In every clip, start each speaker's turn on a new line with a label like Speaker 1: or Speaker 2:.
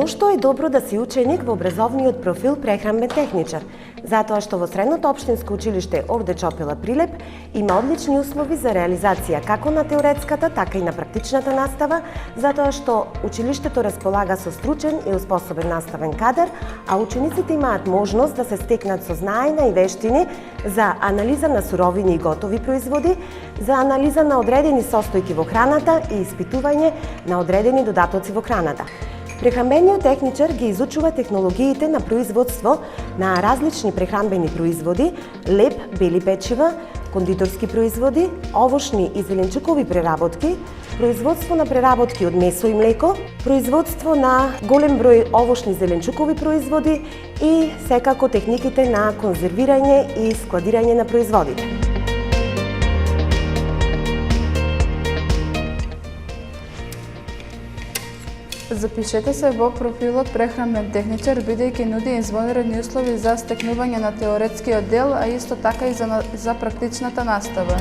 Speaker 1: Зошто е добро да си ученик во образовниот профил прехранбен техничар? Затоа што во Средното општинско училиште Овде Чопела Прилеп има одлични услови за реализација како на теоретската, така и на практичната настава, затоа што училиштето располага со стручен и успособен наставен кадар, а учениците имаат можност да се стекнат со знаења и вештини за анализа на суровини и готови производи, за анализа на одредени состојки во храната и испитување на одредени додатоци во храната. Прехранбениот техничар ги изучува технологиите на производство на различни прехранбени производи, леп, бели печива, кондиторски производи, овошни и зеленчукови преработки, производство на преработки од месо и млеко, производство на голем број овошни зеленчукови производи и секако техниките на конзервирање и складирање на производите.
Speaker 2: Запишете се во профилот прехранбен техничар, бидејќи нуди извонредни услови за стекнување на теоретскиот дел, а исто така и за практичната настава.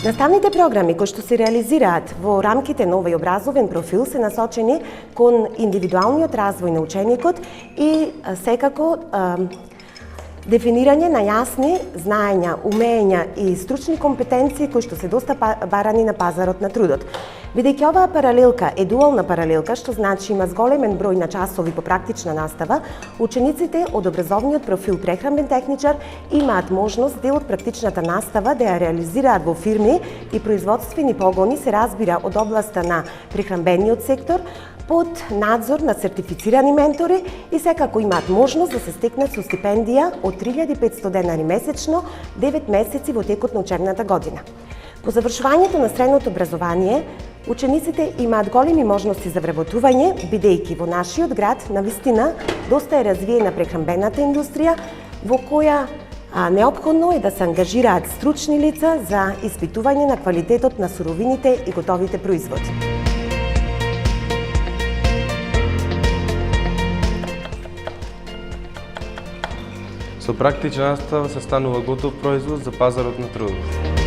Speaker 1: Наставните програми кои што се реализираат во рамките на овој образовен профил се насочени кон индивидуалниот развој на ученикот и секако дефинирање на јасни знаења, умења и стручни компетенции кои што се доста барани на пазарот на трудот. Бидејќи оваа паралелка е дуална паралелка, што значи има зголемен број на часови по практична настава, учениците од образовниот профил прехранбен техничар имаат можност дел од практичната настава да ја реализираат во фирми и производствени погони, се разбира од областа на прехранбениот сектор, под надзор на сертифицирани ментори и секако имаат можност да се стекнат со стипендија од 3500 денари месечно, 9 месеци во текот на учебната година. По завршувањето на средното образование, учениците имаат големи можности за вработување, бидејќи во нашиот град навистина доста е развиена прехранбената индустрија, во која неопходно е да се ангажираат стручни лица за испитување на квалитетот на суровините и готовите производи.
Speaker 3: Со практична настава се станува готов производ за пазарот на трудот.